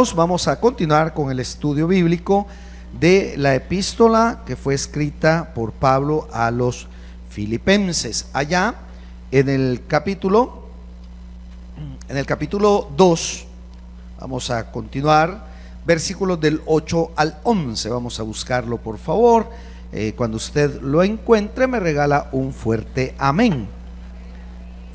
Vamos a continuar con el estudio bíblico de la epístola que fue escrita por Pablo a los Filipenses. Allá en el capítulo 2, vamos a continuar, versículos del 8 al 11. Vamos a buscarlo, por favor. Cuando usted lo encuentre, me regala un fuerte amén.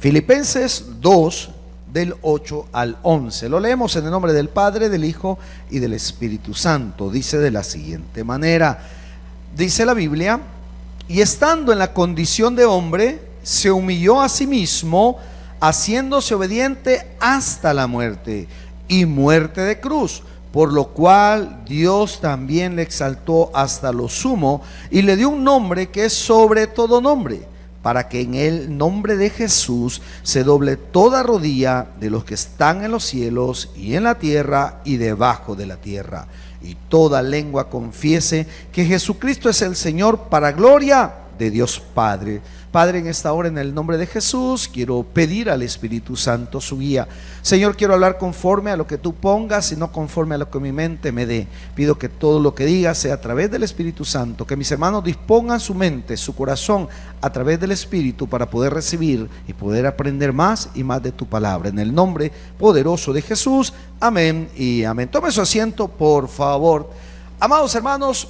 Filipenses 2, del 8 al 11. Lo leemos en el nombre del Padre, del Hijo y del Espíritu Santo. Dice de la siguiente manera, dice la Biblia: y estando en la condición de hombre, se humilló a sí mismo, haciéndose obediente hasta la muerte, y muerte de cruz, por lo cual Dios también le exaltó hasta lo sumo, y le dio un nombre que es sobre todo nombre, para que en el nombre de Jesús se doble toda rodilla de los que están en los cielos y en la tierra y debajo de la tierra, y toda lengua confiese que Jesucristo es el Señor, para gloria de Dios Padre. Padre, en esta hora, en el nombre de Jesús, quiero pedir al Espíritu Santo su guía. Señor, quiero hablar conforme a lo que tú pongas y no conforme a lo que mi mente me dé. Pido que todo lo que diga sea a través del Espíritu Santo, que mis hermanos dispongan su mente, su corazón a través del Espíritu, para poder recibir y poder aprender más y más de tu palabra. En el nombre poderoso de Jesús, amén y amén. Tome su asiento, por favor. Amados hermanos,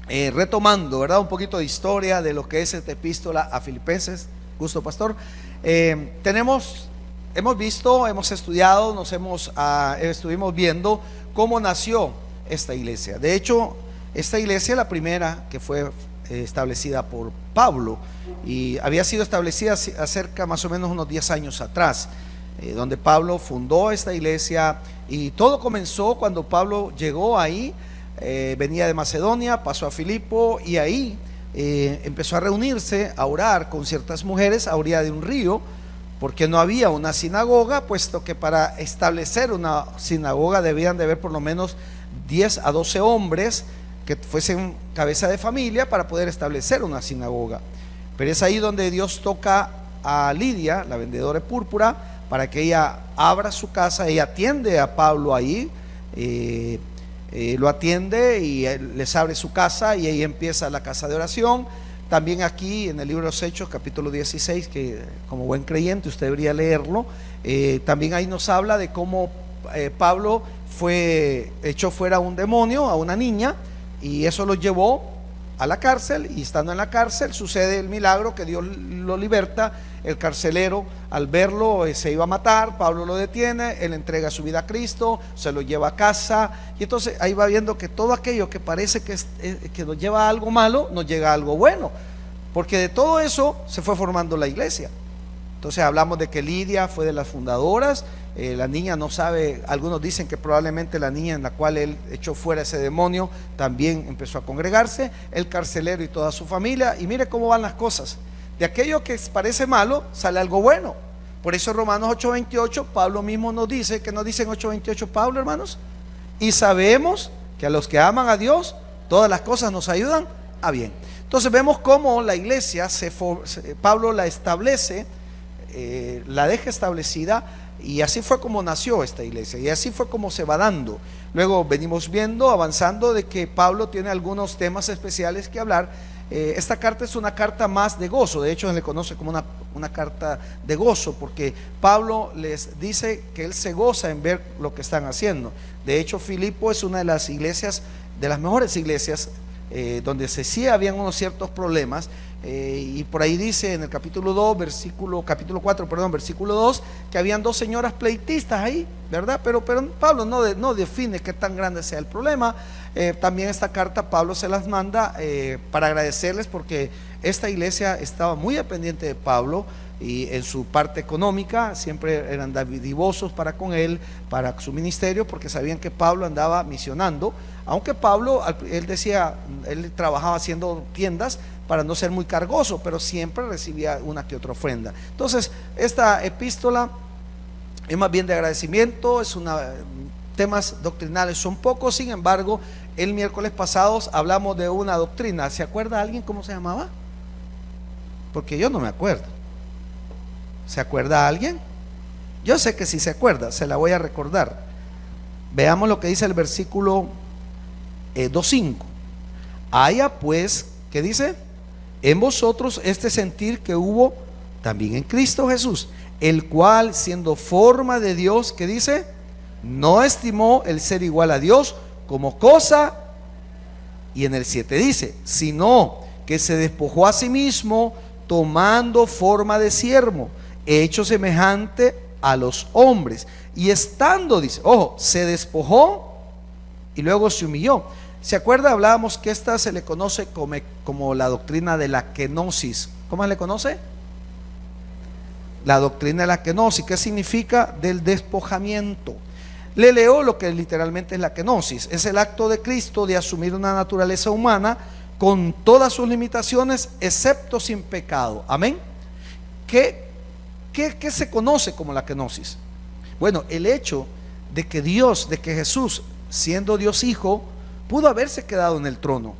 retomando, ¿verdad?, un poquito de historia de lo que es esta epístola a Filipenses. Gusto, pastor. Hemos visto, hemos estudiado, estuvimos viendo cómo nació esta iglesia. De hecho, esta iglesia, la primera que fue establecida por Pablo, y había sido establecida acerca más o menos unos 10 años atrás, donde Pablo fundó esta iglesia, y todo comenzó cuando Pablo llegó ahí. Venía de Macedonia, pasó a Filipo, y ahí empezó a reunirse, a orar con ciertas mujeres a orilla de un río, porque no había una sinagoga, puesto que para establecer una sinagoga debían de haber por lo menos 10 a 12 hombres que fuesen cabeza de familia para poder establecer una sinagoga. Pero es ahí donde Dios toca a Lidia, la vendedora de púrpura, para que ella abra su casa. Ella atiende a Pablo ahí, lo atiende y les abre su casa, y ahí empieza la casa de oración. También aquí en el libro de los Hechos, capítulo 16, que como buen creyente usted debería leerlo, también ahí nos habla de cómo Pablo echó fuera un demonio, a una niña, y eso lo llevó a la cárcel, y estando en la cárcel sucede el milagro que Dios lo liberta. El carcelero, al verlo, se iba a matar. Pablo lo detiene, él entrega su vida a Cristo, se lo lleva a casa, y entonces ahí va viendo que todo aquello que parece que nos lleva a algo malo, nos llega a algo bueno, porque de todo eso se fue formando la iglesia. Entonces hablamos de que Lidia fue de las fundadoras. La niña no sabe, algunos dicen que probablemente la niña en la cual él echó fuera ese demonio también empezó a congregarse, el carcelero y toda su familia. Y mire cómo van las cosas: de aquello que parece malo sale algo bueno. Por eso Romanos 8:28, Pablo mismo nos dice, que nos dice en 8:28 Pablo, hermanos: y sabemos que a los que aman a Dios todas las cosas nos ayudan a bien. Entonces vemos cómo la iglesia Pablo la establece, la deja establecida, y así fue como nació esta iglesia, y así fue como se va dando. Luego venimos viendo, avanzando, de que Pablo tiene algunos temas especiales que hablar. Esta carta es una carta más de gozo. De hecho, se le conoce como una carta de gozo, porque Pablo les dice que él se goza en ver lo que están haciendo. De hecho, Filipo es una de las iglesias, de las mejores iglesias, donde sí habían unos ciertos problemas, y por ahí dice en el capítulo 4, versículo 2, que habían dos señoras pleitistas ahí, ¿verdad? Pero Pablo no define qué tan grande sea el problema. También esta carta Pablo se las manda para agradecerles, porque esta iglesia estaba muy dependiente de Pablo, y en su parte económica siempre eran dadivosos para con él, para su ministerio, porque sabían que Pablo andaba misionando. Aunque Pablo, él decía, él trabajaba haciendo tiendas para no ser muy cargoso, pero siempre recibía una que otra ofrenda. Entonces esta epístola es más bien de agradecimiento. Temas doctrinales son pocos. Sin embargo, el miércoles pasado hablamos de una doctrina. ¿Se acuerda alguien cómo se llamaba? Porque yo no me acuerdo. ¿Se acuerda alguien? Yo sé que si se acuerda, se la voy a recordar. Veamos lo que dice el versículo 2:5. Haya pues, ¿qué dice? En vosotros este sentir que hubo también en Cristo Jesús, el cual siendo forma de Dios, ¿qué dice? No estimó el ser igual a Dios como cosa. Y en el 7 dice, sino que se despojó a sí mismo, tomando forma de siervo, hecho semejante a los hombres. Y estando, dice, ojo, se despojó y luego se humilló. ¿Se acuerda? Hablábamos que esta se le conoce como la doctrina de la kenosis. ¿Cómo se le conoce? La doctrina de la kenosis. ¿Qué significa? Del despojamiento. Le leo lo que literalmente es la kenosis. Es el acto de Cristo de asumir una naturaleza humana con todas sus limitaciones, excepto sin pecado. Amén. ¿Qué se conoce como la kenosis? Bueno, el hecho de que Dios, de que Jesús, siendo Dios Hijo, pudo haberse quedado en el trono,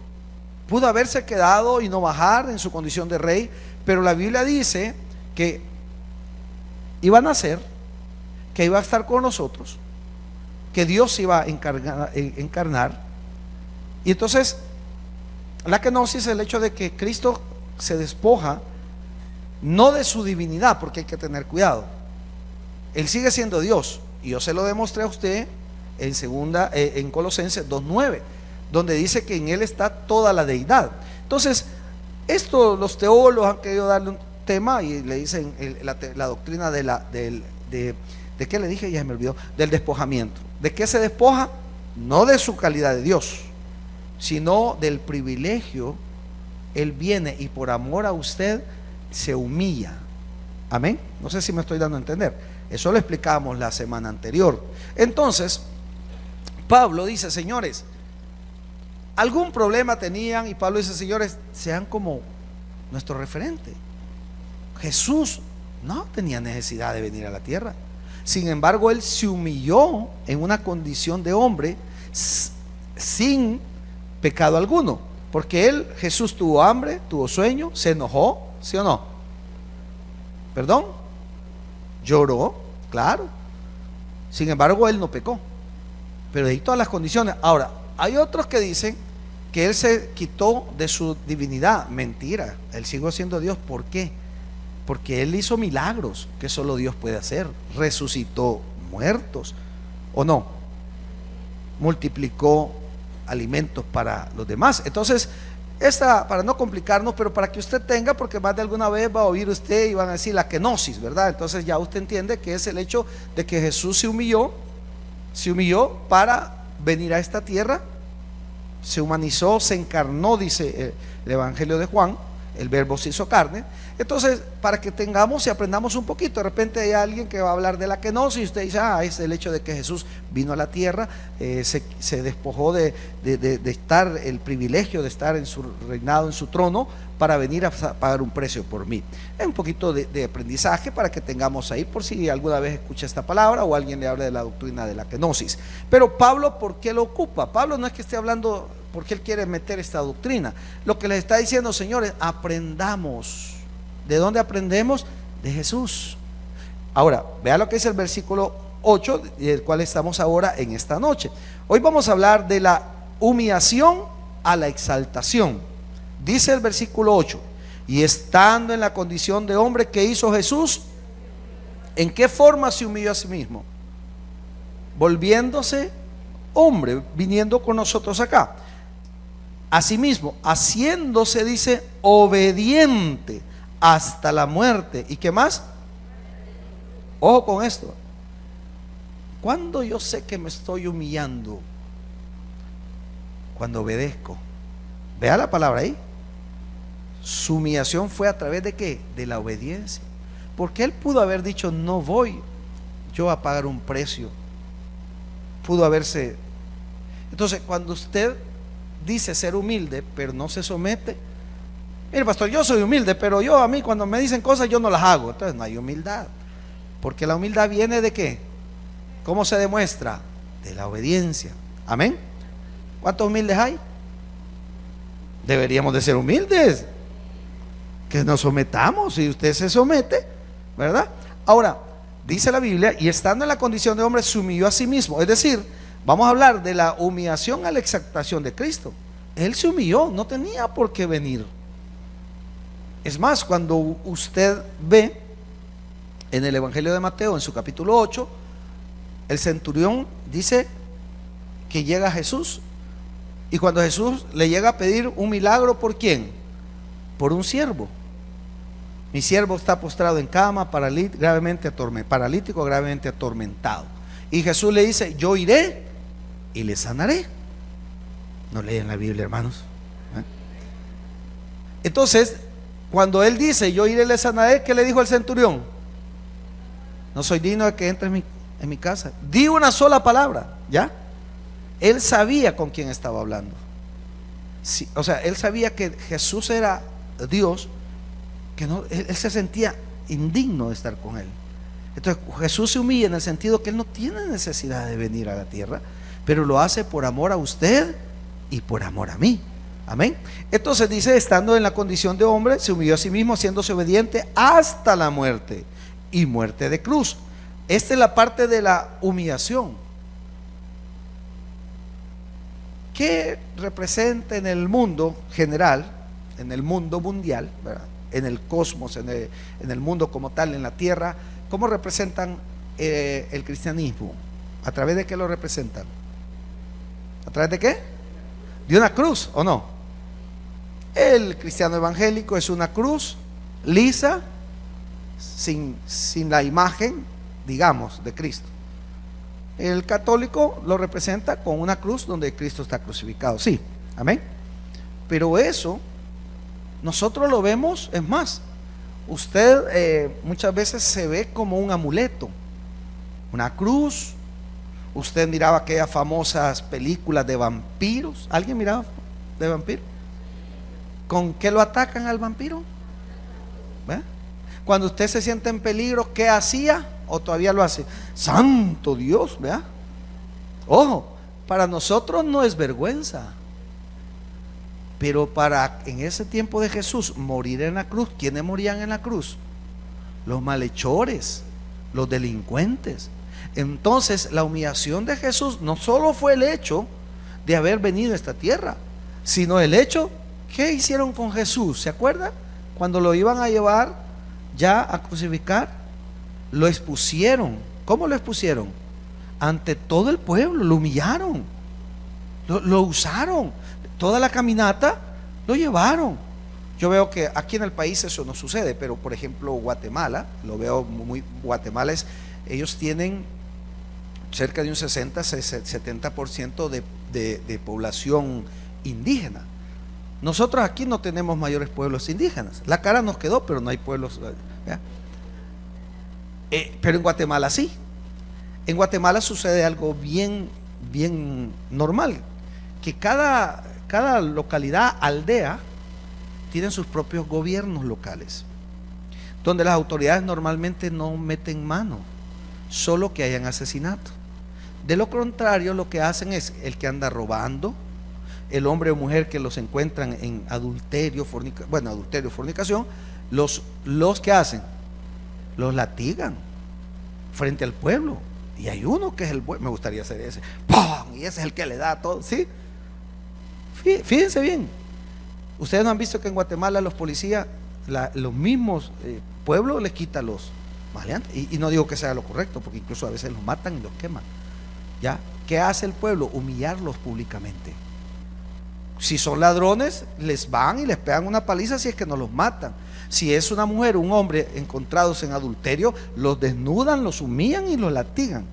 pudo haberse quedado y no bajar en su condición de rey, pero la Biblia dice que iba a nacer, que iba a estar con nosotros, que Dios iba a encarnar. Y entonces la kenosis es el hecho de que Cristo se despoja no de su divinidad, porque hay que tener cuidado. Él sigue siendo Dios, y yo se lo demostré a usted en Colosenses 2:9, donde dice que en Él está toda la deidad. Entonces, esto los teólogos han querido darle un tema y le dicen la doctrina ¿de qué le dije? Ya se me olvidó. Del despojamiento. ¿De qué se despoja? No de su calidad de Dios, sino del privilegio. Él viene y por amor a usted se humilla. Amén. No sé si me estoy dando a entender. Eso lo explicábamos la semana anterior. Entonces Pablo dice, señores, algún problema tenían, y Pablo dice, señores, sean como nuestro referente. Jesús no tenía necesidad de venir a la tierra. Sin embargo, Él se humilló en una condición de hombre sin pecado alguno. Porque Jesús tuvo hambre, tuvo sueño, se enojó, ¿sí o no? ¿Perdón? Lloró, claro. Sin embargo, Él no pecó. Pero de ahí todas las condiciones. Ahora, hay otros que dicen que Él se quitó de su divinidad. Mentira, Él siguió siendo Dios. ¿Por qué? Porque Él hizo milagros que solo Dios puede hacer. Resucitó muertos, ¿o no? Multiplicó alimentos para los demás. Entonces, para no complicarnos, pero para que usted tenga, porque más de alguna vez va a oír usted y van a decir la kenosis, ¿verdad? Entonces ya usted entiende que es el hecho de que Jesús se humilló para venir a esta tierra, se humanizó, se encarnó, dice el Evangelio de Juan, el verbo se hizo carne. Entonces, para que tengamos y aprendamos un poquito, de repente hay alguien que va a hablar de la kenosis y usted dice, es el hecho de que Jesús vino a la tierra, se despojó de estar, el privilegio de estar en su reinado, en su trono, para venir a pagar un precio por mí. Es un poquito de aprendizaje para que tengamos ahí, por si alguna vez escucha esta palabra o alguien le habla de la doctrina de la kenosis. Pero Pablo, ¿por qué lo ocupa? Pablo no es que esté hablando porque él quiere meter esta doctrina. Lo que les está diciendo, señores, aprendamos. ¿De dónde aprendemos? De Jesús. Ahora, vea lo que dice el versículo 8, del cual estamos ahora en esta noche. Hoy vamos a hablar de la humillación a la exaltación. Dice el versículo 8, y estando en la condición de hombre, ¿qué hizo Jesús? ¿En qué forma se humilló a sí mismo? Volviéndose hombre, viniendo con nosotros acá. Asimismo, haciéndose, dice, obediente hasta la muerte. ¿Y qué más? Ojo con esto. ¿Cuándo yo sé que me estoy humillando? Cuando obedezco. Vea la palabra ahí. Su humillación fue a través de ¿qué? De la obediencia. Porque Él pudo haber dicho, no voy yo a pagar un precio. Pudo haberse. Entonces, cuando usted dice ser humilde, pero no se somete. Mire, pastor, yo soy humilde, pero a mí cuando me dicen cosas yo no las hago. Entonces no hay humildad. Porque la humildad viene de ¿qué? ¿Cómo se demuestra? De la obediencia. Amén. ¿Cuántos humildes hay? Deberíamos de ser humildes. Que nos sometamos. Si usted se somete, ¿verdad? Ahora, dice la Biblia, y estando en la condición de hombre, se humilló a sí mismo. Es decir, Vamos a hablar de la humillación a la exaltación de Cristo. Él se humilló, no tenía por qué venir. Es más, cuando usted ve en el Evangelio de Mateo, en su capítulo 8, el centurión dice que llega a Jesús, y cuando Jesús le llega a pedir un milagro, ¿por quién? Por un siervo. Mi siervo está postrado en cama, paralítico, gravemente atormentado. Y Jesús le dice: yo iré y le sanaré. No leen la Biblia, hermanos. Entonces, cuando él dice: yo iré y le sanaré, ¿qué le dijo al centurión? No soy digno de que entre en mi casa. Di una sola palabra, ¿ya? Él sabía con quién estaba hablando. Sí, o sea, él sabía que Jesús era Dios, que no, él se sentía indigno de estar con él. Entonces Jesús se humilla en el sentido que él no tiene necesidad de venir a la tierra, pero lo hace por amor a usted y por amor a mí. Amén. Entonces dice: estando en la condición de hombre, se humilló a sí mismo, haciéndose obediente hasta la muerte, y muerte de cruz. Esta es la parte de la humillación. ¿Qué representa en el mundo general, en el mundo mundial, ¿verdad?, en el cosmos, en el mundo como tal, en la tierra? ¿Cómo representan el cristianismo? ¿A través de qué lo representan? ¿A través de qué? ¿De una cruz o no? El cristiano evangélico es una cruz lisa, sin la imagen, digamos, de Cristo. El católico lo representa con una cruz donde Cristo está crucificado. Sí, amén. Pero eso nosotros lo vemos, es más, usted muchas veces se ve como un amuleto, una cruz. Usted miraba aquellas famosas películas de vampiros. ¿Alguien miraba de vampiros? ¿Con qué lo atacan al vampiro? ¿Ve? Cuando usted se siente en peligro, ¿qué hacía? ¿O todavía lo hace? Santo Dios, ¿verdad? Ojo, para nosotros no es vergüenza, pero en ese tiempo de Jesús morir en la cruz, ¿quiénes morían en la cruz? Los malhechores, los delincuentes. Entonces la humillación de Jesús no solo fue el hecho de haber venido a esta tierra, sino el hecho, ¿qué hicieron con Jesús? ¿Se acuerdan? Cuando lo iban a llevar ya a crucificar, lo expusieron. ¿Cómo lo expusieron? Ante todo el pueblo, lo humillaron, lo usaron, toda la caminata lo llevaron. Yo veo que aquí en el país eso no sucede, pero por ejemplo Guatemala, lo veo muy, Guatemala ellos tienen cerca de un 60-70% de población indígena. Nosotros aquí no tenemos mayores pueblos indígenas. La cara nos quedó, pero no hay pueblos, ¿verdad? Pero en Guatemala sí. En Guatemala sucede algo bien normal, que cada localidad, aldea, tienen sus propios gobiernos locales, donde las autoridades normalmente no meten mano, solo que hayan asesinato. De lo contrario, lo que hacen es el que anda robando, el hombre o mujer que los encuentran en adulterio, fornicación, los que hacen, los latigan frente al pueblo. Y hay uno que es el bueno, me gustaría ser ese, ¡pum!, y ese es el que le da todo, ¿sí? Fíjense bien, ustedes no han visto que en Guatemala los policías, los mismos pueblos les quitan los maleantes, y no digo que sea lo correcto, porque incluso a veces los matan y los queman, ¿ya? ¿Qué hace el pueblo? Humillarlos públicamente. Si son ladrones, les van y les pegan una paliza si es que no los matan. Si es una mujer o un hombre encontrados en adulterio, los desnudan, los humillan y los latigan.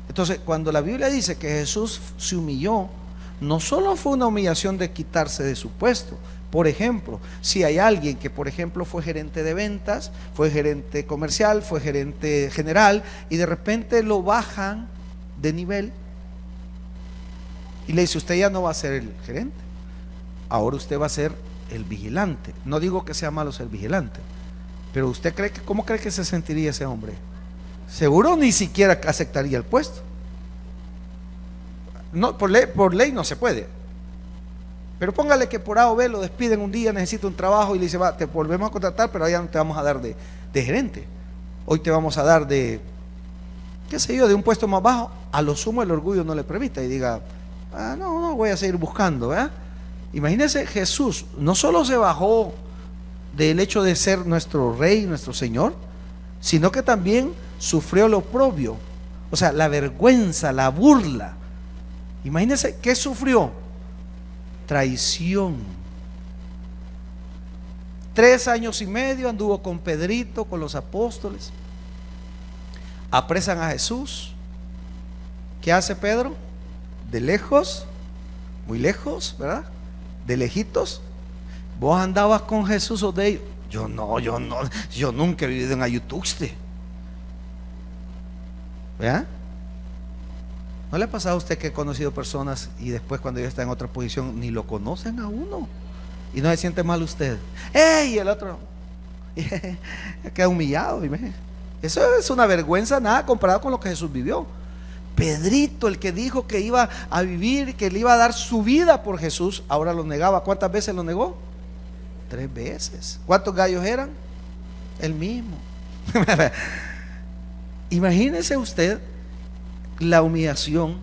Entonces, cuando la Biblia dice que Jesús se humilló, no solo fue una humillación de quitarse de su puesto. Por ejemplo, si hay alguien que por ejemplo fue gerente de ventas, fue gerente comercial, fue gerente general, y de repente lo bajan de nivel y le dice: usted ya no va a ser el gerente, ahora usted va a ser el vigilante. No digo que sea malo ser vigilante, pero usted cree que, ¿cómo cree que se sentiría ese hombre? Seguro ni siquiera aceptaría el puesto. No, por ley no se puede. Pero póngale que por A o B lo despiden un día, necesita un trabajo, y le dice: va, te volvemos a contratar, pero allá no te vamos a dar de gerente, hoy te vamos a dar de, qué sé yo, de un puesto más bajo, a lo sumo el orgullo no le permita y diga, no voy a seguir buscando, ¿verdad? Imagínense, Jesús no solo se bajó del hecho de ser nuestro Rey, nuestro Señor, sino que también sufrió lo oprobio, o sea, la vergüenza, la burla. Imagínense, ¿qué sufrió? Traición. 3 años y medio anduvo con Pedrito, con los apóstoles. Apresan a Jesús. ¿Qué hace Pedro? De lejos, muy lejos, ¿verdad? De lejitos. Vos andabas con Jesús o de ellos. Yo nunca he vivido en Ayutuxte. ¿Verdad? ¿No le ha pasado a usted que ha conocido personas y después cuando ellos están en otra posición ni lo conocen a uno? Y no se siente mal usted. ¡Ey! Y el otro queda humillado. Eso es una vergüenza, nada comparado con lo que Jesús vivió. Pedrito, el que dijo que iba a vivir, que le iba a dar su vida por Jesús, ahora lo negaba. ¿Cuántas veces lo negó? 3 veces. ¿Cuántos gallos eran? El mismo. Imagínese usted la humillación.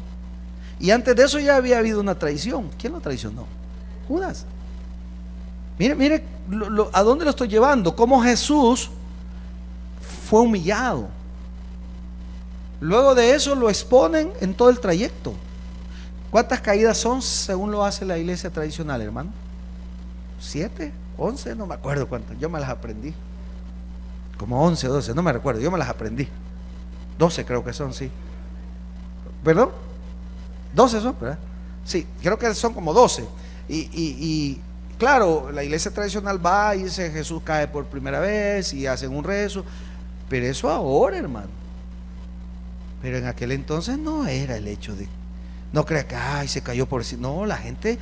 Y antes de eso ya había habido una traición. ¿Quién lo traicionó? Judas. Mire a dónde lo estoy llevando. Cómo Jesús fue humillado. Luego de eso lo exponen en todo el trayecto. ¿Cuántas caídas son según lo hace la iglesia tradicional, hermano? 7, 11, no me acuerdo cuántas. Yo me las aprendí. Como 11 o 12, no me recuerdo. Yo me las aprendí. 12 creo que son, sí. ¿Perdón? 12 son, ¿verdad? Sí, creo que son como 12. Y claro, la iglesia tradicional va y dice Jesús cae por primera vez y hacen un rezo. Pero eso ahora, hermano. Pero en aquel entonces no era el hecho de, no crea que se cayó por sí. No, la gente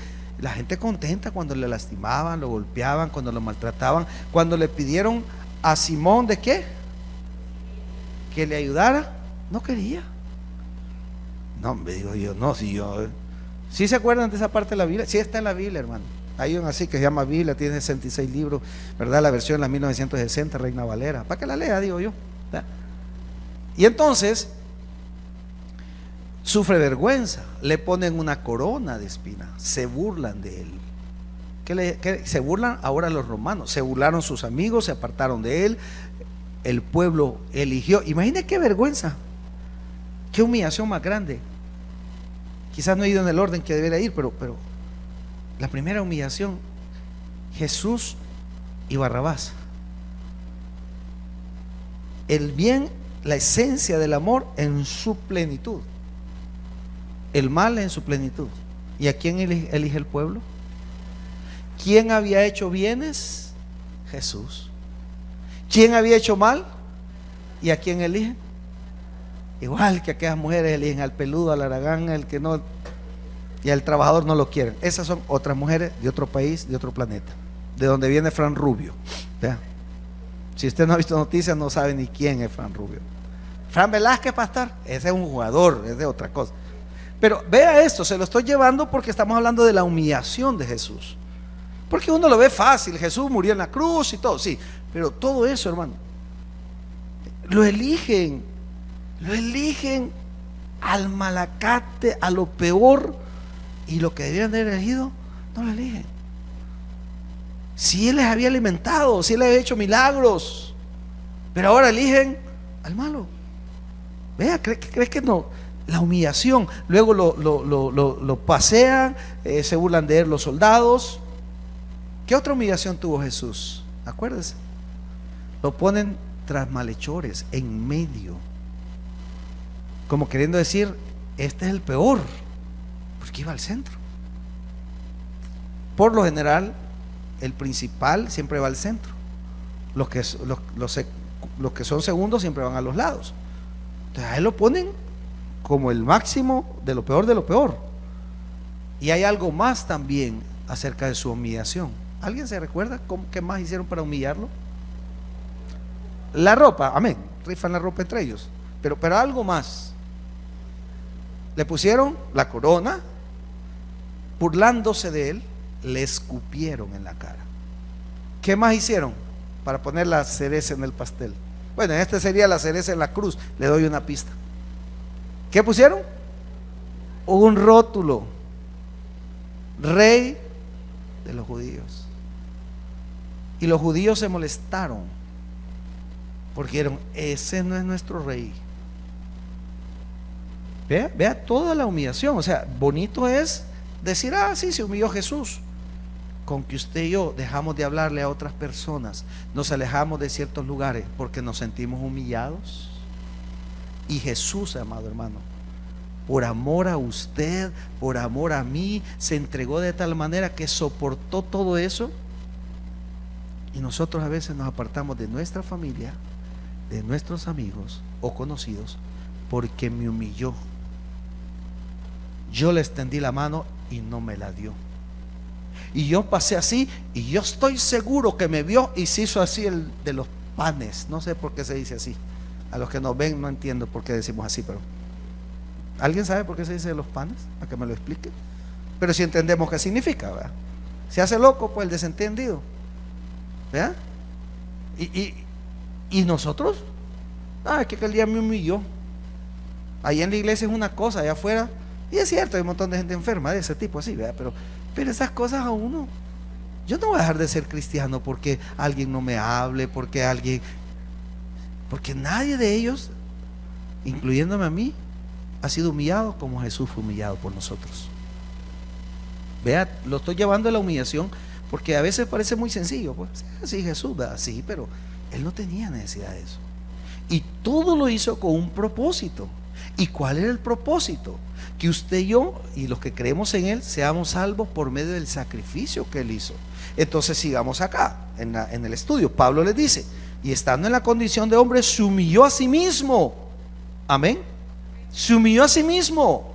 contenta cuando le lastimaban, lo golpeaban, cuando lo maltrataban, cuando le pidieron a Simón de qué, que le ayudara, no quería. No, me digo yo, no, si yo, ¿sí se acuerdan de esa parte de la Biblia? Sí está en la Biblia, hermano. Hay un así que se llama Biblia, tiene 66 libros, ¿verdad? La versión la 1960, Reina Valera, para que la lea, digo yo, ¿verdad? Y entonces sufre vergüenza, le ponen una corona de espina, se burlan de él. ¿Qué se burlan ahora los romanos? Se burlaron sus amigos, se apartaron de él, el pueblo eligió. Imagínate qué vergüenza, qué humillación más grande. Quizás no he ido en el orden que debería ir, pero la primera humillación, Jesús y Barrabás. El bien, la esencia del amor en su plenitud, el mal en su plenitud. ¿Y a quién elige el pueblo? ¿Quién había hecho bienes? Jesús. ¿Quién había hecho mal? ¿Y a quién eligen? Igual que aquellas mujeres eligen al peludo, al aragán, el que no, y al trabajador no lo quieren. Esas son otras mujeres de otro país, de otro planeta, de donde viene Fran Rubio. ¿Vea? Si usted no ha visto noticias, no sabe ni quién es Fran Rubio. Fran Velázquez, pastor, ese es un jugador, es de otra cosa. Pero vea esto, se lo estoy llevando porque estamos hablando de la humillación de Jesús. Porque uno lo ve fácil, Jesús murió en la cruz y todo, sí, pero todo eso, hermano, lo eligen al malacate, a lo peor, y lo que debían de haber elegido, no lo eligen. Si Él les había alimentado, si Él les había hecho milagros, pero ahora eligen al malo. Vea, ¿crees que no? La humillación, luego lo pasean, se burlan de él los soldados. ¿Qué otra humillación tuvo Jesús? Acuérdense, lo ponen tras malhechores, en medio, como queriendo decir, este es el peor, porque iba al centro. Por lo general, el principal siempre va al centro, los que son segundos siempre van a los lados. Entonces a él lo ponen como el máximo de lo peor de lo peor. Y hay algo más también acerca de su humillación. ¿Alguien se recuerda qué más hicieron para humillarlo? La ropa, amén, rifan la ropa entre ellos, pero algo más. Le pusieron la corona, burlándose de él, le escupieron en la cara. ¿Qué más hicieron para poner la cereza en el pastel? Bueno, esta sería la cereza en la cruz, le doy una pista. ¿Qué pusieron? Un rótulo: Rey de los judíos. Y los judíos se molestaron porque dijeron: ese no es nuestro rey. Vea toda la humillación. O sea, bonito es decir: ah, sí, se humilló Jesús. Con que usted y yo dejamos de hablarle a otras personas, nos alejamos de ciertos lugares porque nos sentimos humillados. Y Jesús, amado hermano, por amor a usted, por amor a mí, se entregó de tal manera que soportó todo eso. Y nosotros a veces nos apartamos de nuestra familia, de nuestros amigos o conocidos, porque me humilló. Yo le extendí la mano y no me la dio. Y yo pasé así, y yo estoy seguro que me vio y se hizo así el de los panes. No sé por qué se dice así. A los que nos ven no entiendo por qué decimos así, pero ¿alguien sabe por qué se dice de los panes? Para que me lo explique. Pero si entendemos qué significa, ¿verdad? Se hace loco pues el desentendido, ¿verdad? Y nosotros, es que aquel día me humilló. Ahí en la iglesia es una cosa, allá afuera, y es cierto, hay un montón de gente enferma de ese tipo así, ¿verdad? Pero esas cosas a uno, yo no voy a dejar de ser cristiano porque alguien no me hable, porque nadie de ellos, incluyéndome a mí, ha sido humillado como Jesús fue humillado por nosotros. Vea, lo estoy llevando a la humillación porque a veces parece muy sencillo, pues sí, Jesús, ¿verdad? Sí, pero Él no tenía necesidad de eso. Y todo lo hizo con un propósito. ¿Y cuál era el propósito? Que usted y yo, y los que creemos en Él, seamos salvos por medio del sacrificio que Él hizo. Entonces sigamos acá, en el estudio. Pablo les dice: y estando en la condición de hombre, se humilló a sí mismo. Amén. Se humilló a sí mismo.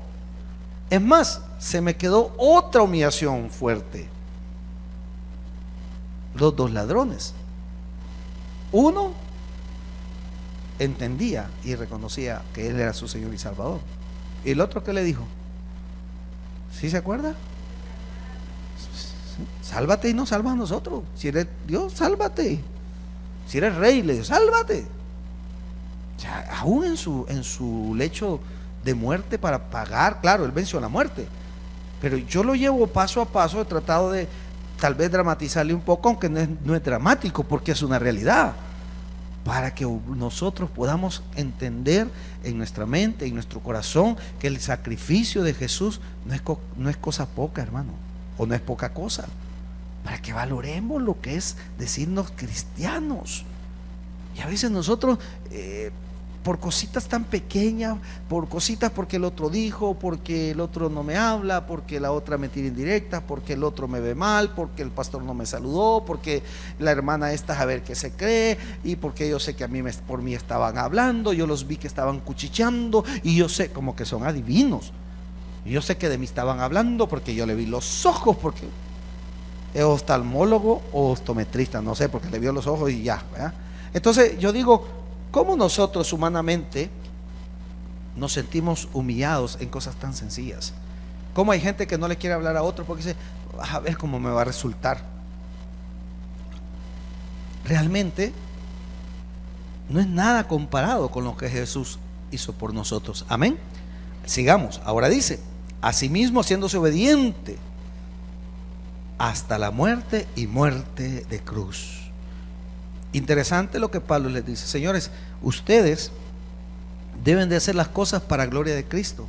Es más, se me quedó otra humillación fuerte. Los dos ladrones. Uno entendía y reconocía que Él era su Señor y Salvador. ¿Y el otro qué le dijo? ¿Sí se acuerda? Sálvate y no salvas a nosotros. Si eres Dios, sálvate. Si eres rey, le dijo: sálvate. O sea, aún en su lecho de muerte para pagar, claro, Él venció la muerte. Pero yo lo llevo paso a paso, he tratado de tal vez dramatizarle un poco, aunque no es dramático, porque es una realidad, para que nosotros podamos entender en nuestra mente, en nuestro corazón, que el sacrificio de Jesús no es cosa poca, hermano, o no es poca cosa, para que valoremos lo que es decirnos cristianos. Y a veces nosotros por cositas tan pequeñas, por cositas porque el otro dijo, porque el otro no me habla, porque la otra me tira indirectas, porque el otro me ve mal, porque el pastor no me saludó, porque la hermana esta a ver qué se cree, y porque yo sé que por mí estaban hablando, yo los vi que estaban cuchicheando, y yo sé como que son adivinos, y yo sé que de mí estaban hablando porque yo le vi los ojos, porque es oftalmólogo o optometrista, no sé, porque le vio los ojos y ya, ¿verdad? Entonces yo digo, ¿cómo nosotros humanamente nos sentimos humillados en cosas tan sencillas? ¿Cómo hay gente que no le quiere hablar a otro porque dice: a ver cómo me va a resultar? Realmente no es nada comparado con lo que Jesús hizo por nosotros. Amén. Sigamos. Ahora dice: asimismo haciéndose obediente hasta la muerte y muerte de cruz. Interesante lo que Pablo les dice: señores, ustedes deben de hacer las cosas para gloria de Cristo,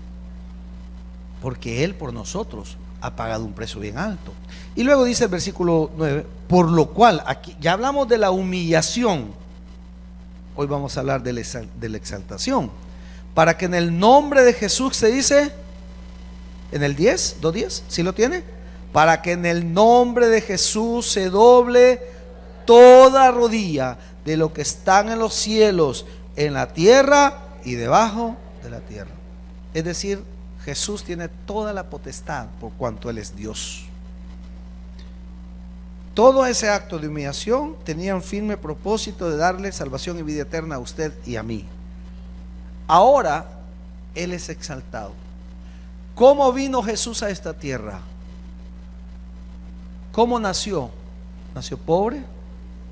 porque Él por nosotros ha pagado un precio bien alto. Y luego dice el versículo 9: por lo cual, aquí ya hablamos de la humillación, hoy vamos a hablar de la exaltación, para que en el nombre de Jesús, se dice en el 10, 2:10, ¿sí lo tiene? Para que en el nombre de Jesús se doble toda rodilla de lo que están en los cielos, en la tierra y debajo de la tierra. Es decir, Jesús tiene toda la potestad por cuanto Él es Dios. Todo ese acto de humillación tenía un firme propósito de darle salvación y vida eterna a usted y a mí. Ahora Él es exaltado. ¿Cómo vino Jesús a esta tierra? ¿Cómo nació? Nació pobre,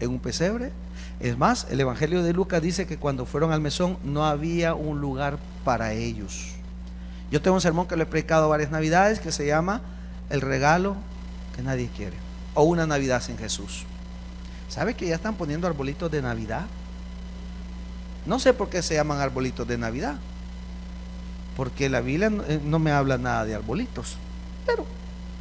en un pesebre. Es más, el Evangelio de Lucas dice que cuando fueron al mesón no había un lugar para ellos. Yo tengo un sermón que lo he predicado varias navidades que se llama El regalo que nadie quiere, o una Navidad sin Jesús. ¿Sabe que ya están poniendo arbolitos de Navidad? No sé por qué se llaman arbolitos de Navidad, porque la Biblia no me habla nada de arbolitos, pero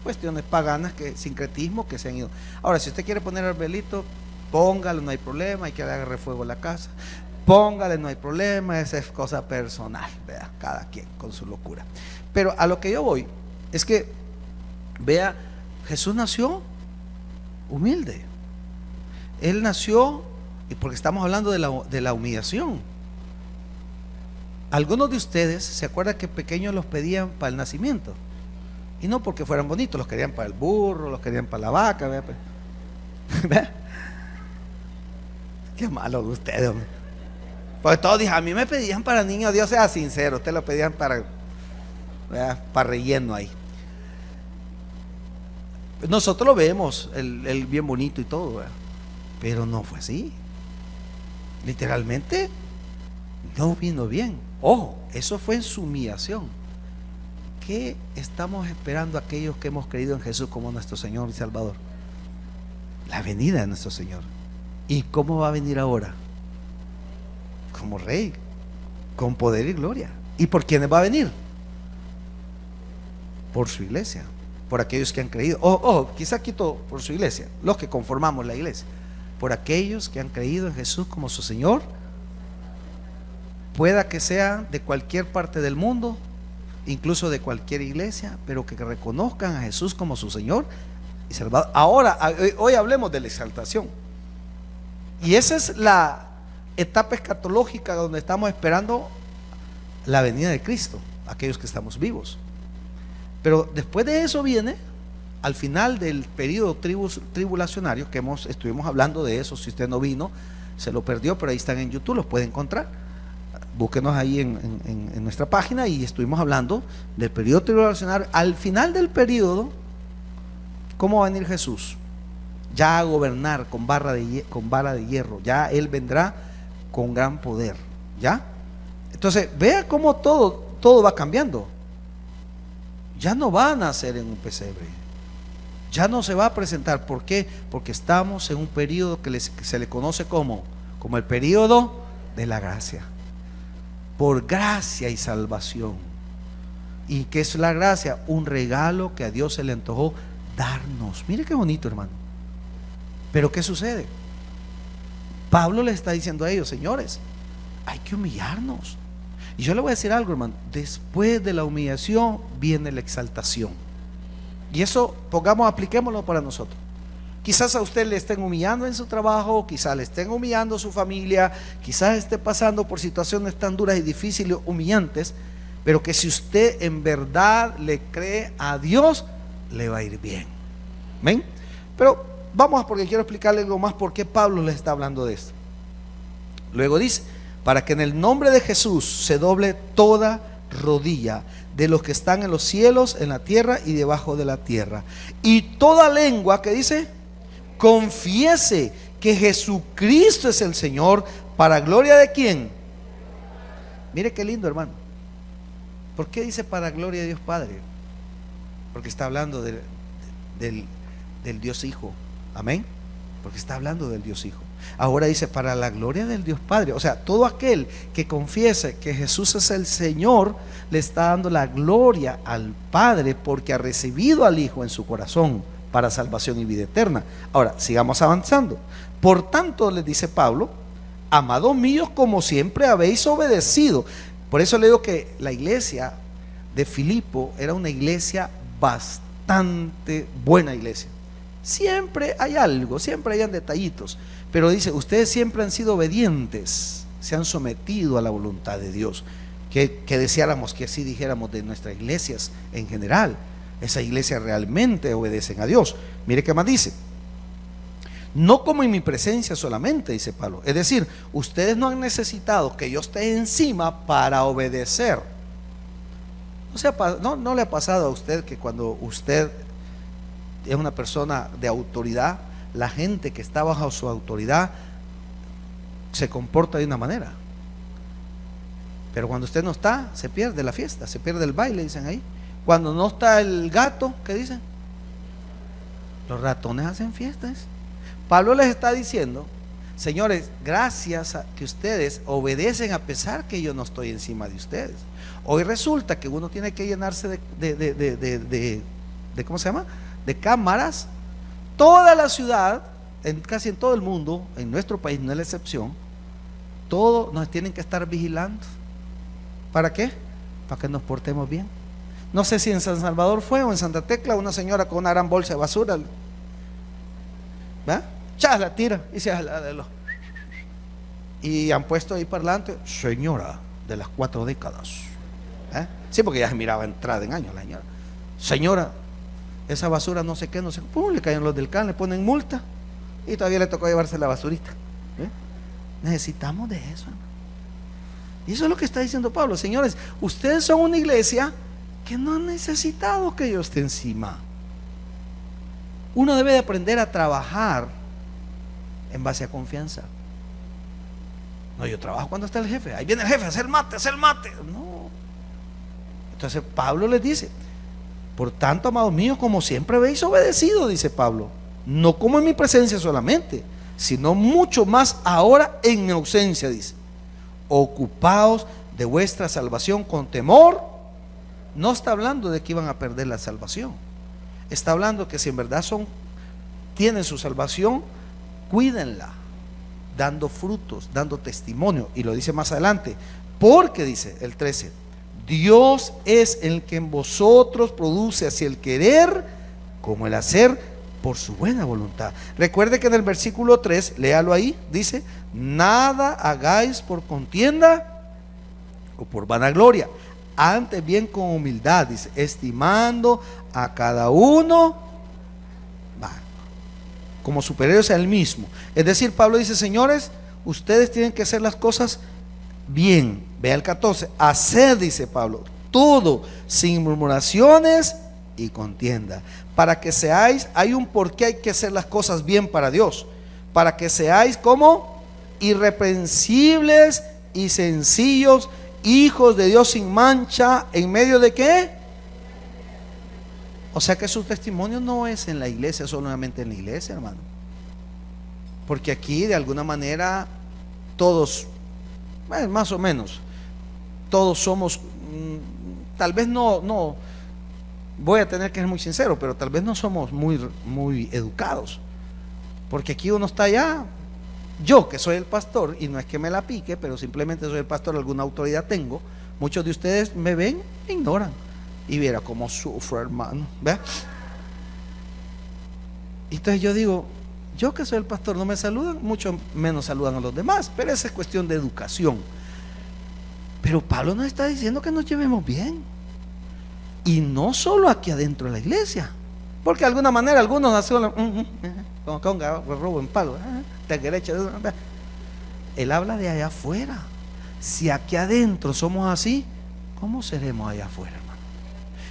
cuestiones paganas, sincretismo que se han ido. Ahora, si usted quiere poner arbolito, póngalo, no hay problema. Hay que le agarre fuego a la casa, póngale, no hay problema. Esa es cosa personal, vea, cada quien con su locura. Pero a lo que yo voy es que, vea, Jesús nació humilde. Él nació, y porque estamos hablando de la humillación. Algunos de ustedes se acuerdan que pequeños los pedían para el nacimiento, y no porque fueran bonitos, los querían para el burro, los querían para la vaca. ¿Vea? ¿Vea? Qué malo de ustedes, hombre. Porque todos dicen, a mí me pedían para niños. Dios sea sincero, ustedes lo pedían para, ¿vea?, para relleno ahí. Nosotros lo vemos, el bien bonito y todo, ¿vea?, pero no fue así. Literalmente no vino bien. Ojo, eso fue en su humillación. ¿Qué estamos esperando aquellos que hemos creído en Jesús como nuestro Señor y Salvador? La venida de nuestro Señor. ¿Y cómo va a venir ahora? Como Rey, con poder y gloria. ¿Y por quiénes va a venir? Por su iglesia, por aquellos que han creído. Quizá quito por su iglesia, los que conformamos la iglesia. Por aquellos que han creído en Jesús como su Señor, pueda que sea de cualquier parte del mundo, incluso de cualquier iglesia, pero que reconozcan a Jesús como su Señor y Salvador. Ahora, hoy hablemos de la exaltación, y esa es la etapa escatológica donde estamos esperando la venida de Cristo, aquellos que estamos vivos. Pero después de eso viene, al final del periodo tribulacionario, que estuvimos hablando de eso. Si usted no vino, se lo perdió, pero ahí están en YouTube, los puede encontrar. Búsquenos ahí en nuestra página, y estuvimos hablando del periodo tribulacionario. Al final del periodo, ¿cómo va a venir Jesús? Ya a gobernar con vara de hierro. Ya Él vendrá con gran poder. ¿Ya? Entonces, vea cómo todo va cambiando. Ya no va a nacer en un pesebre, ya no se va a presentar. ¿Por qué? Porque estamos en un periodo que se le conoce como el periodo de la gracia. Por gracia y salvación. ¿Y qué es la gracia? Un regalo que a Dios se le antojó darnos. Mire qué bonito, hermano. Pero ¿qué sucede? Pablo le está diciendo a ellos: señores, hay que humillarnos. Y yo le voy a decir algo, hermano: después de la humillación viene la exaltación. Y eso, apliquémoslo para nosotros. Quizás a usted le estén humillando en su trabajo, quizás le estén humillando a su familia, quizás esté pasando por situaciones tan duras y difíciles, humillantes, pero que si usted en verdad le cree a Dios, le va a ir bien. ¿Ven? Pero vamos, porque quiero explicarle algo más por qué Pablo les está hablando de esto. Luego dice: para que en el nombre de Jesús se doble toda rodilla de los que están en los cielos, en la tierra y debajo de la tierra, y toda lengua, que dice, confiese que Jesucristo es el Señor, para gloria de ¿quién? Mire qué lindo, hermano. ¿Por qué dice para gloria de Dios Padre? Porque está hablando del Dios Hijo. Amén. Porque está hablando del Dios Hijo. Ahora dice para la gloria del Dios Padre. O sea, todo aquel que confiese que Jesús es el Señor, le está dando la gloria al Padre, porque ha recibido al Hijo en su corazón para salvación y vida eterna. Ahora, sigamos avanzando. Por tanto, les dice Pablo: amados míos, como siempre habéis obedecido. Por eso le digo que la iglesia de Filipo era una iglesia bastante buena iglesia. Siempre hay algo, siempre hayan detallitos, pero dice: ustedes siempre han sido obedientes, se han sometido a la voluntad de Dios. Que deseáramos que así dijéramos de nuestras iglesias en general. Esa iglesia realmente obedecen a Dios. Mire qué más dice: no como en mi presencia solamente, dice Pablo. Es decir, ustedes no han necesitado que yo esté encima para obedecer. No le ha pasado a usted que cuando usted es una persona de autoridad, la gente que está bajo su autoridad se comporta de una manera? Pero cuando usted no está, se pierde la fiesta, se pierde el baile, dicen ahí. Cuando no está el gato, ¿qué dicen? Los ratones hacen fiestas. Pablo les está diciendo: señores, gracias a que ustedes obedecen a pesar que yo no estoy encima de ustedes. Hoy resulta que uno tiene que llenarse de ¿cómo se llama? De cámaras. Toda la ciudad, casi en todo el mundo, en nuestro país no es la excepción, todos nos tienen que estar vigilando. ¿Para qué? Para que nos portemos bien. No sé si en San Salvador fue o en Santa Tecla, una señora con una gran bolsa de basura, ¿verdad? Chas, la tira y se y han puesto ahí parlante: señora de las 4 décadas. Sí, porque ya se miraba entrada en años la señora. Señora, esa basura no sé qué, no sé qué. Pum, le caen los del CAN, le ponen multa y todavía le tocó llevarse la basurita. Necesitamos de eso, hermano. Y eso es lo que está diciendo Pablo. Señores, ustedes son una iglesia que no han necesitado que yo esté encima. Uno debe de aprender a trabajar en base a confianza. No, yo trabajo cuando está el jefe. Ahí viene el jefe, hacer mate, hacer mate. No. Entonces Pablo les dice: por tanto, amados míos, como siempre habéis obedecido, dice Pablo, no como en mi presencia solamente, sino mucho más ahora en mi ausencia, dice. Ocupaos de vuestra salvación con temor. No está hablando de que iban a perder la salvación. Está hablando que si en verdad tienen su salvación, cuídenla, dando frutos, dando testimonio. Y lo dice más adelante, porque dice el 13: Dios es el que en vosotros produce así el querer como el hacer por su buena voluntad. Recuerde que en el versículo 3, léalo ahí, dice: nada hagáis por contienda o por vanagloria, antes bien con humildad, dice, estimando a cada uno como superiores a él mismo. Es decir, Pablo dice: señores, ustedes tienen que hacer las cosas bien. Vea el 14: haced, dice Pablo, todo sin murmuraciones y contienda, para que seáis, hay un por qué hay que hacer las cosas bien para Dios, para que seáis como irreprensibles y sencillos, hijos de Dios sin mancha, ¿en medio de qué? O sea que su testimonio no es en la iglesia, solamente en la iglesia, hermano, porque aquí de alguna manera todos, más o menos, todos somos, tal vez no, voy a tener que ser muy sincero, pero tal vez no somos muy educados, porque aquí uno está allá. Yo que soy el pastor, y no es que me la pique, pero simplemente soy el pastor, alguna autoridad tengo. Muchos de ustedes me ven e ignoran. Y viera cómo sufro, hermano. ¿Ve? Entonces yo digo: yo que soy el pastor, no me saludan, mucho menos saludan a los demás. Pero esa es cuestión de educación. Pero Pablo nos está diciendo que nos llevemos bien. Y no solo aquí adentro de la iglesia, porque de alguna manera algunos hacen como conga, robo en palo, él habla de allá afuera. Si aquí adentro somos así, ¿cómo seremos allá afuera, hermano?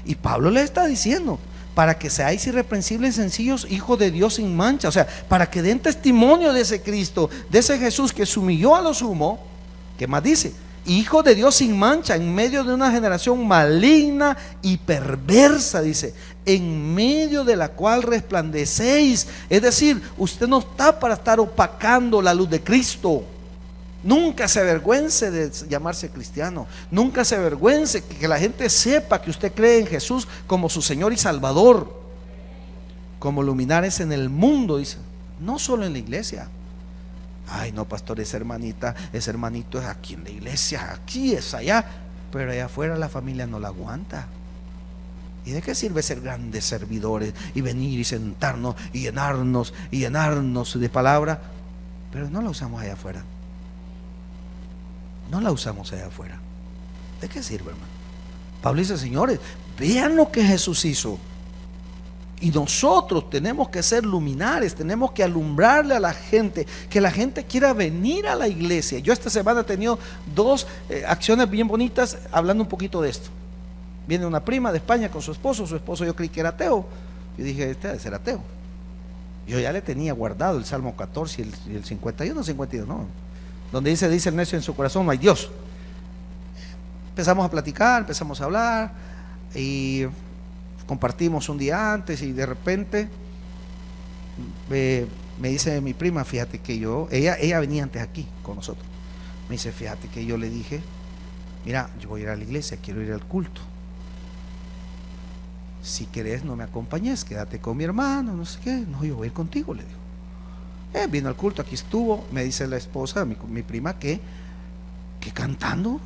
Y Pablo le está diciendo: para que seáis irreprensibles y sencillos, hijos de Dios sin mancha. O sea, para que den testimonio de ese Cristo, de ese Jesús que se humilló a lo sumo. ¿Qué más dice? Hijo de Dios sin mancha, en medio de una generación maligna y perversa, dice, en medio de la cual resplandecéis. Es decir, usted no está para estar opacando la luz de Cristo. Nunca se avergüence de llamarse cristiano. Nunca se avergüence que la gente sepa que usted cree en Jesús como su Señor y Salvador, como luminares en el mundo, dice, no solo en la iglesia. Ay, no, pastor, esa hermanita, ese hermanito es aquí en la iglesia, aquí es allá, pero allá afuera la familia no la aguanta. ¿Y de qué sirve ser grandes servidores y venir y sentarnos y llenarnos de palabra, pero no la usamos allá afuera? No la usamos allá afuera. ¿De qué sirve, hermano? Pablo dice: señores, vean lo que Jesús hizo. Y nosotros tenemos que ser luminares, tenemos que alumbrarle a la gente, que la gente quiera venir a la iglesia. Yo esta semana he tenido dos acciones bien bonitas hablando un poquito de esto. Viene una prima de España con su esposo yo creí que era ateo. Yo dije: este debe ser ateo. Yo ya le tenía guardado el Salmo 14 y el 51, no, donde dice el necio en su corazón: no hay Dios. empezamos a platicar, empezamos a hablar y compartimos un día antes y de repente me dice mi prima, fíjate que ella venía antes aquí con nosotros, me dice, fíjate que yo le dije, mira, yo voy a ir a la iglesia, quiero ir al culto, si querés no me acompañes, quédate con mi hermano, no sé qué. No, yo voy a ir contigo, le digo. Vino al culto, aquí estuvo, me dice la esposa, mi prima, que cantando,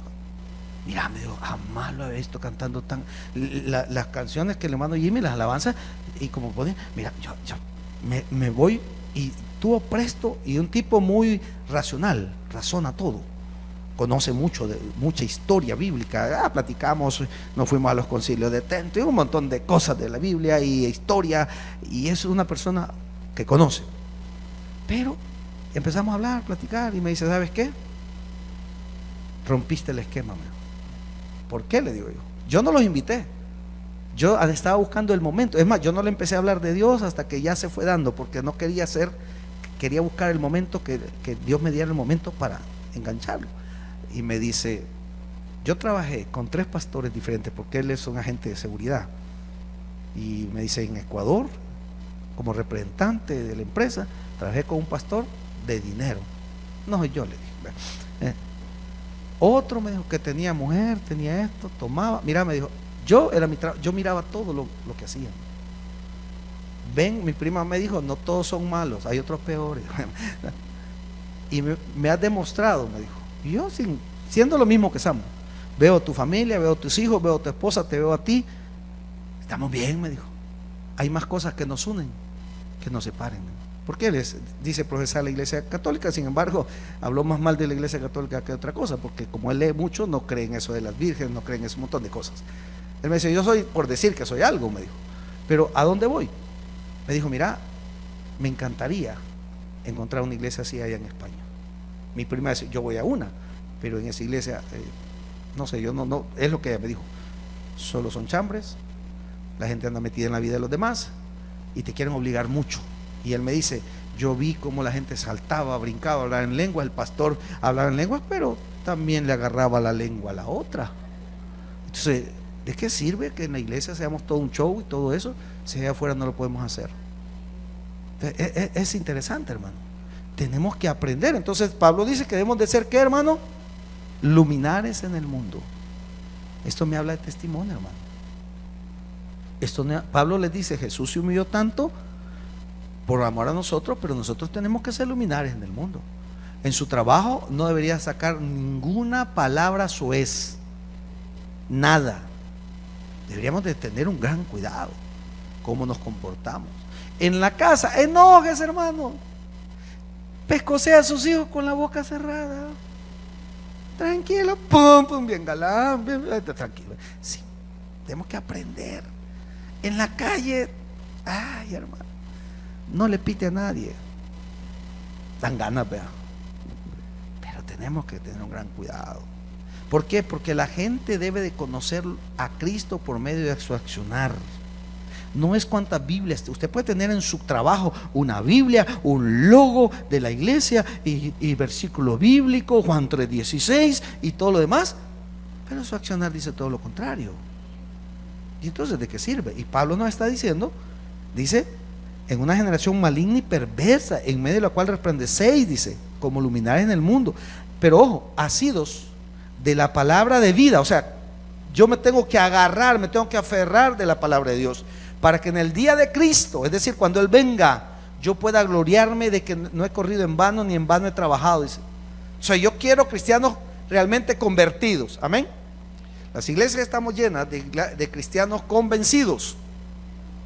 mira, me dijo, jamás lo he visto cantando tan, las canciones que le mando Jimmy, las alabanzas, y como podía, mira, yo me voy, y tuvo presto, y un tipo muy racional, razona todo, conoce mucha historia bíblica, platicamos, nos fuimos a los concilios de Trento y un montón de cosas de la Biblia y historia, y es una persona que conoce. Pero empezamos a hablar, platicar, y me dice, ¿sabes qué? Rompiste el esquema, man. ¿Por qué? Le digo yo. Yo no los invité, yo estaba buscando el momento. Es más, yo no le empecé a hablar de Dios hasta que ya se fue dando, porque no quería buscar el momento, que Dios me diera el momento para engancharlo. Y me dice, yo trabajé con 3 pastores diferentes, porque él es un agente de seguridad, y me dice, en Ecuador, como representante de la empresa, trabajé con un pastor de dinero. No, yo le dije, otro me dijo que tenía mujer, tenía esto, tomaba, mira, me dijo, yo miraba todo lo que hacían. Ven, mi prima me dijo, no todos son malos, hay otros peores. Y me has demostrado, me dijo. Y yo, siendo lo mismo que somos, veo tu familia, veo tus hijos, veo tu esposa, te veo a ti, estamos bien, me dijo. Hay más cosas que nos unen que nos separen. Porque él dice profesar la iglesia católica, sin embargo, habló más mal de la iglesia católica que otra cosa, porque como él lee mucho, no cree en eso de las vírgenes, no cree en ese montón de cosas. Él me dice, yo soy por decir que soy algo, me dijo, pero ¿a dónde voy? Me dijo, mira, me encantaría encontrar una iglesia así allá en España. Mi prima dice, yo voy a una, pero en esa iglesia, no sé, yo no, es lo que ella me dijo, solo son chambres, la gente anda metida en la vida de los demás y te quieren obligar mucho. Y él me dice, yo vi cómo la gente saltaba, brincaba, hablaba en lenguas, el pastor hablaba en lenguas, pero también le agarraba la lengua a la otra. Entonces, ¿de qué sirve que en la iglesia seamos todo un show y todo eso, si allá afuera no lo podemos hacer? Es interesante, hermano. Tenemos que aprender. Entonces Pablo dice que debemos de ser, ¿qué, hermano? Luminares en el mundo. Esto me habla de testimonio, hermano. Pablo les dice, Jesús se humilló tanto por amor a nosotros, pero nosotros tenemos que ser luminares en el mundo. En su trabajo no debería sacar ninguna palabra soez, nada. Deberíamos de tener un gran cuidado cómo nos comportamos. En la casa, enojes, hermano, pescosea a sus hijos con la boca cerrada, tranquilo, pum, pum, bien galán, bien, tranquilo. Sí, tenemos que aprender. En la calle, ay, hermano, no le pite a nadie, dan ganas, vea, pero tenemos que tener un gran cuidado. ¿Por qué? Porque la gente debe de conocer a Cristo por medio de su accionar. No es cuántas Biblias usted puede tener en su trabajo, una Biblia, un logo de la iglesia y versículo bíblico, Juan 3:16 y todo lo demás, pero su accionar dice todo lo contrario. Y entonces, ¿de qué sirve? Y Pablo nos está diciendo, dice, en una generación maligna y perversa, en medio de la cual resplandecéis, dice, como luminares en el mundo. Pero ojo, asidos de la palabra de vida. O sea, yo me tengo que agarrar, me tengo que aferrar de la palabra de Dios, para que en el día de Cristo, es decir, cuando Él venga, yo pueda gloriarme de que no he corrido en vano, ni en vano he trabajado, dice. O sea, yo quiero cristianos realmente convertidos, amén. Las iglesias estamos llenas de cristianos convencidos.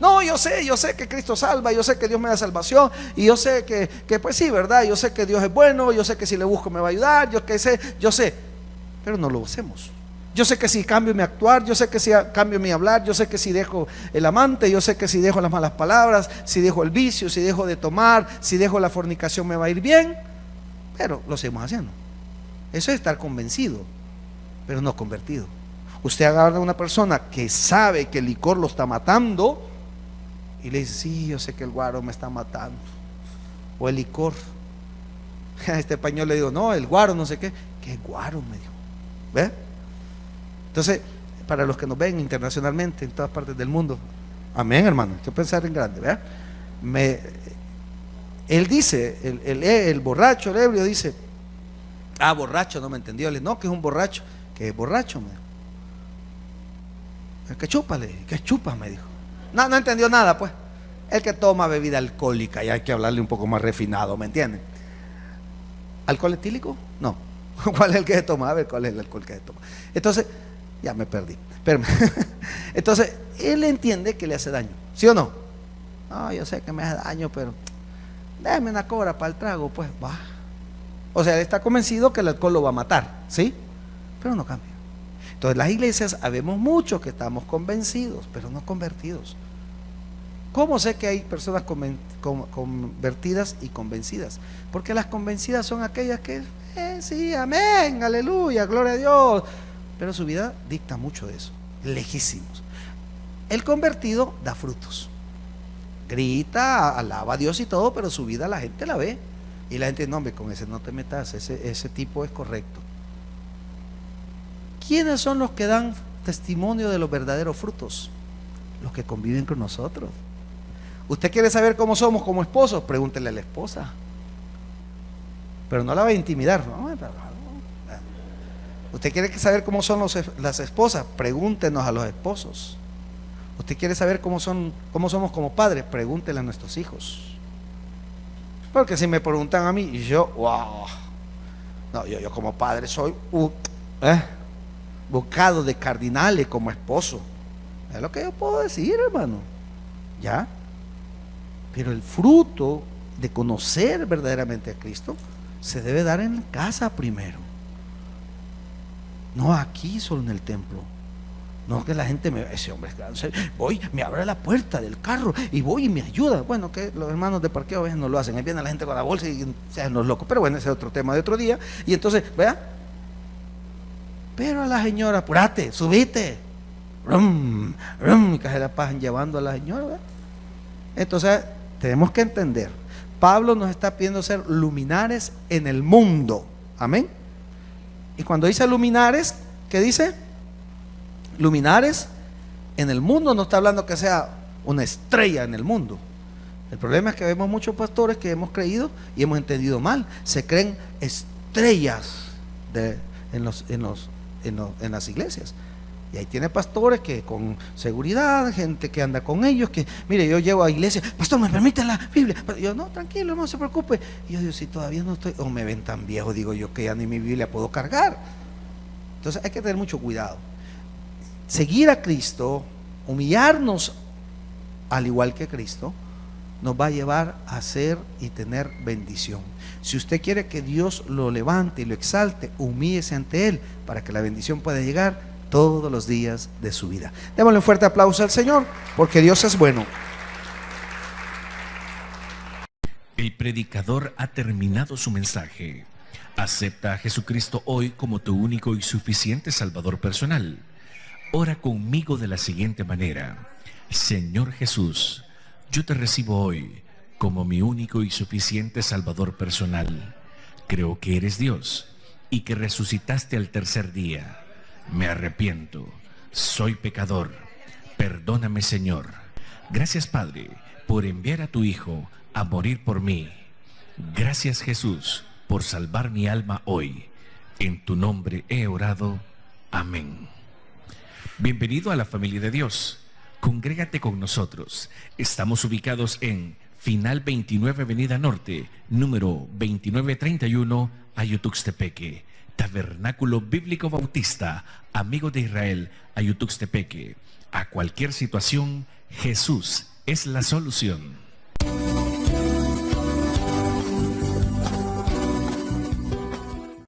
No, yo sé que Cristo salva, yo sé que Dios me da salvación, y yo sé que pues sí, verdad, yo sé que Dios es bueno, yo sé que si le busco me va a ayudar, yo sé, pero no lo hacemos. Yo sé que si cambio mi actuar, yo sé que si cambio mi hablar, yo sé que si dejo el amante, yo sé que si dejo las malas palabras, si dejo el vicio, si dejo de tomar, si dejo la fornicación me va a ir bien, pero lo seguimos haciendo. Eso es estar convencido, pero no convertido. Usted agarra a una persona que sabe que el licor lo está matando y le dice, sí, yo sé que el guaro me está matando, o el licor. A este español le digo, no, el guaro, no sé qué. ¿Qué guaro? Me dijo, ¿ve? Entonces, para los que nos ven internacionalmente en todas partes del mundo, amén, hermano, hay que pensar en grande, ¿verdad? Él dice, el borracho, el ebrio dice, borracho, no me entendió. Le no, que es un borracho. Que es borracho, me dijo. El que chupa, le dije, que chupa, me dijo. No entendió nada, pues. El que toma bebida alcohólica, y hay que hablarle un poco más refinado, ¿me entienden? ¿Alcohol etílico? No. ¿Cuál es el que se toma? A ver, ¿cuál es el alcohol que se toma? Entonces, ya me perdí. Espérame. Entonces, él entiende que le hace daño, ¿sí o no? No, yo sé que me hace daño, pero déjame una cobra para el trago, pues va. O sea, él está convencido que el alcohol lo va a matar, ¿sí? Pero no cambia. Entonces, las iglesias, habemos muchos que estamos convencidos, pero no convertidos. ¿Cómo sé que hay personas convertidas y convencidas? Porque las convencidas son aquellas que, sí, amén, aleluya, gloria a Dios. Pero su vida dicta mucho de eso, lejísimos. El convertido da frutos. Grita, alaba a Dios y todo, pero su vida la gente la ve. Y la gente, no, hombre, con ese no te metas, ese tipo es correcto. ¿Quiénes son los que dan testimonio de los verdaderos frutos? Los que conviven con nosotros. ¿Usted quiere saber cómo somos como esposos? Pregúntele a la esposa. Pero no la va a intimidar, ¿no? ¿Usted quiere saber cómo son las esposas? Pregúntenos a los esposos. ¿Usted quiere saber cómo somos como padres? Pregúntele a nuestros hijos. Porque si me preguntan a mí, y yo, wow, no, yo como padre soy bocado de cardinales como esposo. Es lo que yo puedo decir, hermano. ¿Ya? Pero el fruto de conocer verdaderamente a Cristo se debe dar en casa primero. No aquí solo en el templo. No que la gente ese hombre es grande, voy, me abre la puerta del carro y voy y me ayuda. Bueno, que los hermanos de parqueo a veces no lo hacen. Ahí viene la gente con la bolsa y se hacen los locos. Pero bueno, ese es otro tema de otro día. Y entonces, vea. Pero a la señora, apúrate, subite. Que se la pasan llevando a la señora, ¿verdad? Entonces, tenemos que entender. Pablo nos está pidiendo ser luminares en el mundo. Amén. Y cuando dice luminares, ¿qué dice? Luminares en el mundo, no está hablando que sea una estrella en el mundo. El problema es que vemos muchos pastores que hemos creído y hemos entendido mal. Se creen estrellas en las iglesias. Y ahí tiene pastores que con seguridad, gente que anda con ellos, que mire, yo llevo a iglesia, pastor, ¿me permite la Biblia? Pero yo, no, tranquilo, no se preocupe. Y yo digo, si todavía no estoy, o me ven tan viejo, digo yo, que ya ni mi Biblia puedo cargar. Entonces hay que tener mucho cuidado. Seguir a Cristo, humillarnos al igual que Cristo, nos va a llevar a ser y tener bendición. Si usted quiere que Dios lo levante y lo exalte, humíllese ante Él para que la bendición pueda llegar todos los días de su vida. Démosle un fuerte aplauso al Señor, porque Dios es bueno. El predicador ha terminado su mensaje. Acepta a Jesucristo hoy como tu único y suficiente Salvador personal. Ora conmigo de la siguiente manera: Señor Jesús, yo te recibo hoy como mi único y suficiente Salvador personal. Creo que eres Dios y que resucitaste al tercer día. Me arrepiento, soy pecador. Perdóname, Señor. Gracias, Padre, por enviar a tu Hijo a morir por mí. Gracias, Jesús, por salvar mi alma hoy. En tu nombre he orado. Amén. Bienvenido a la familia de Dios. Congrégate con nosotros. Estamos ubicados en Final 29 Avenida Norte, número 2931, Ayutuxtepeque. Tabernáculo Bíblico Bautista, Amigo de Israel, Ayutuxtepeque. A cualquier situación, Jesús es la solución.